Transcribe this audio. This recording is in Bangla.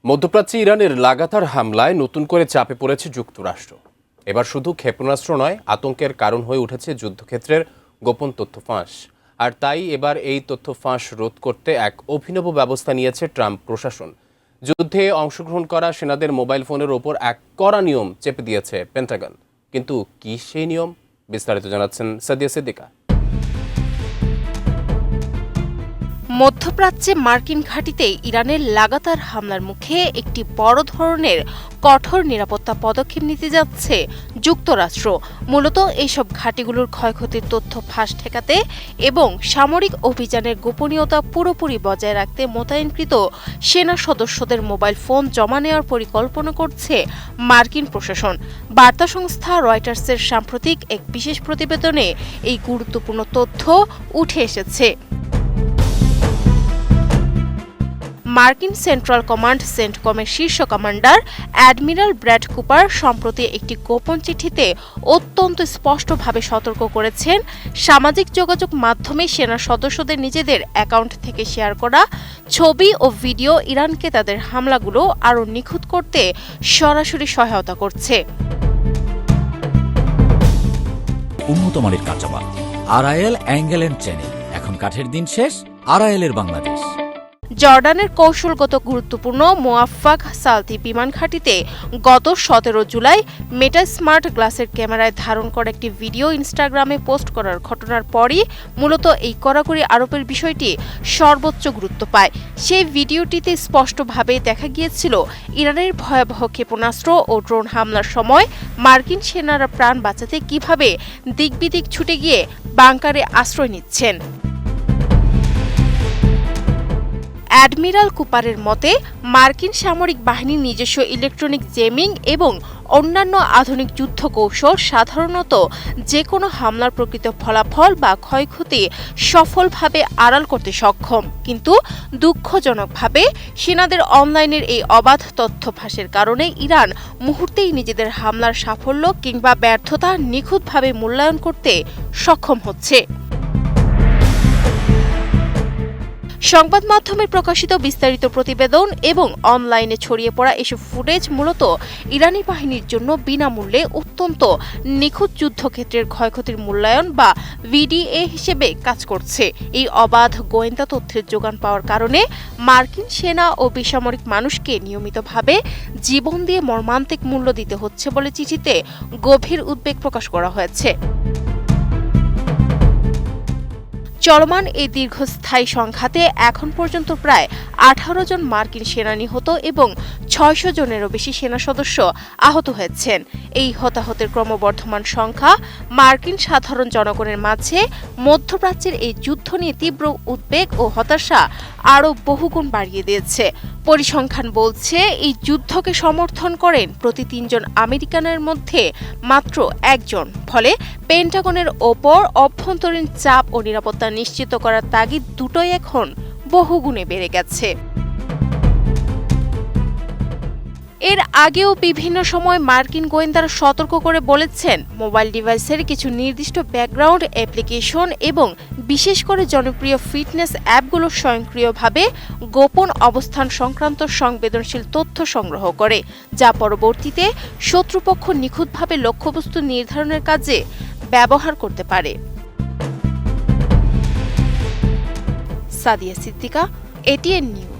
মধ্যপ্রাচ্যে ইরানের লাগাতার হামলায় নতুন করে চাপে পড়েছে যুক্তরাষ্ট্র। এবার শুধু ক্ষেপণাস্ত্র নয়, আতঙ্কের কারণ হয়ে উঠেছে যুদ্ধক্ষেত্রের গোপন তথ্য ফাঁস। আর তাই এবার এই তথ্য ফাঁস রোধ করতে এক অভিনব ব্যবস্থা নিয়েছে ট্রাম্প প্রশাসন। যুদ্ধে অংশগ্রহণ করা সেনাদের মোবাইল ফোনের ওপর এক কড়া নিয়ম চেপে দিয়েছে পেন্টাগন। কিন্তু কি সেই নিয়ম? বিস্তারিত জানাচ্ছেন সাদিয়া সিদ্দিকা। মধ্যপ্রাচ্যে মার্কিন ঘাঁটিতে ইরানের লাগাতার হামলার মুখে একটি বড় ধরনের কঠোর নিরাপত্তা পদক্ষেপ নিতে যাচ্ছে যুক্তরাষ্ট্র। মূলত এইসব ঘাঁটিগুলোর ক্ষয়ক্ষতির তথ্য ফাঁস ঠেকাতে এবং সামরিক অভিযানের গোপনীয়তা পুরোপুরি বজায় রাখতে মোতায়েনকৃত সেনা সদস্যদের মোবাইল ফোন জমা নেওয়ার পরিকল্পনা করছে মার্কিন প্রশাসন। বার্তা সংস্থা রয়টার্সের সাম্প্রতিক এক বিশেষ প্রতিবেদনে এই গুরুত্বপূর্ণ তথ্য উঠে এসেছে। মার্কিন সেন্ট্রাল কমান্ড সেন্টকমের শীর্ষ কমান্ডার অ্যাডমিরাল ব্র্যাড কুপার সম্প্রতি একটি গোপন চিঠিতে অত্যন্ত স্পষ্টভাবে সতর্ক করেছেন, সামাজিক যোগাযোগ মাধ্যমে সেনা সদস্যদের নিজেদের অ্যাকাউন্ট থেকে শেয়ার করা ছবি ও ভিডিও ইরানকে তাদের হামলাগুলো আরও নিখুঁত করতে সরাসরি সহায়তা করছে। উন্নত মানের কাঁচামাল, আরআইএল অ্যাঙ্গেল এন্ড চ্যানেল। এখন কাঠের দিন শেষ, আরআইএল-এর বাংলাদেশ। জর্ডানের কৌশলগত গুরুত্বপূর্ণ মোয়াফফাক সালতি বিমান ঘাঁটিতে গত 17 জুলাই মেটা স্মার্ট গ্লাসের ক্যামেরায় ধারণ করা একটি ভিডিও ইনস্টাগ্রামে পোস্ট করার ঘটনার পরই মূলত এই কড়াকড়ি আরোপের বিষয়টি সর্বোচ্চ গুরুত্ব পায়। সেই ভিডিওটিতে স্পষ্টভাবে দেখা গিয়েছিল ইরানের ভয়াবহ ক্ষেপণাস্ত্র ও ড্রোন হামলার সময় মার্কিন সেনারা প্রাণ বাঁচাতে কিভাবে দিকবিদিক ছুটে গিয়ে বাংকারে আশ্রয় নিচ্ছেন। অ্যাডমিরাল কুপারের মতে, মার্কিন সামরিক বাহিনীর নিজস্ব ইলেকট্রনিক জেমিং এবং অন্যান্য আধুনিক যুদ্ধ কৌশল সাধারণত যে কোনো হামলার প্রকৃত ফলাফল বা ক্ষয়ক্ষতি সফলভাবে আড়াল করতে সক্ষম। কিন্তু দুঃখজনকভাবে সেনাদের অনলাইনের এই অবাধ তথ্য ফাঁসের কারণে ইরান মুহূর্তেই নিজেদের হামলার সাফল্য কিংবা ব্যর্থতা নিখুঁতভাবে মূল্যায়ন করতে সক্ষম হচ্ছে। সংবাদ মাধ্যমে প্রকাশিত বিস্তারিত প্রতিবেদন এবং অনলাইনে ছড়িয়ে পড়া এসব ফুটেজ মূলত ইরানি বাহিনীর জন্য বিনামূল্যে অত্যন্ত নিখুঁত যুদ্ধক্ষেত্রের ক্ষয়ক্ষতির মূল্যায়ন বা ভিডিএ হিসেবে কাজ করছে। এই অবাধ গোয়েন্দা তথ্যের যোগান পাওয়ার কারণে মার্কিন সেনা ও বেসামরিক মানুষকে নিয়মিতভাবে জীবন দিয়ে মর্মান্তিক মূল্য দিতে হচ্ছে বলে চিঠিতে গভীর উদ্বেগ প্রকাশ করা হয়েছে। চলমান এই দীর্ঘস্থায়ী সংঘাতে এখন পর্যন্ত প্রায় 18 জন মার্কিন সেনা নিহত এবং 600 জনেরও বেশি সেনা সদস্য আহত হয়েছেন। এই হতাহতের ক্রমবর্ধমান সংখ্যা মার্কিন সাধারণ জনগণের মাঝে মধ্যপ্রাচ্যের এই যুদ্ধ নিয়ে তীব্র উদ্বেগ ও হতাশা আরও বহুগুণ বাড়িয়ে দিয়েছে। পরিসংখ্যান বলছে, এই যুদ্ধকে সমর্থন করেন প্রতি 3 জন আমেরিকানের মধ্যে মাত্র 1 জন। ফলে পেন্টাগনের ওপর অভ্যন্তরীণ চাপ ও নিরাপত্তা নিশ্চিত করার তাগিদ দুটোই এখন বহুগুণে বেড়ে গেছে। এর আগেও বিভিন্ন সময় মার্কিন গোয়েন্দারা সতর্ক করে বলেছেন, মোবাইল ডিভাইসের কিছু নির্দিষ্ট ব্যাকগ্রাউন্ড অ্যাপ্লিকেশন এবং বিশেষ করে জনপ্রিয় ফিটনেস অ্যাপগুলো স্বয়ংক্রিয়ভাবে গোপন অবস্থান সংক্রান্ত সংবেদনশীল তথ্য সংগ্রহ করে, যা পরবর্তীতে শত্রুপক্ষ নিখুঁতভাবে লক্ষ্যবস্তু নির্ধারণের কাজে ব্যবহার করতে পারে। Sadia Siddiqa, ATN news.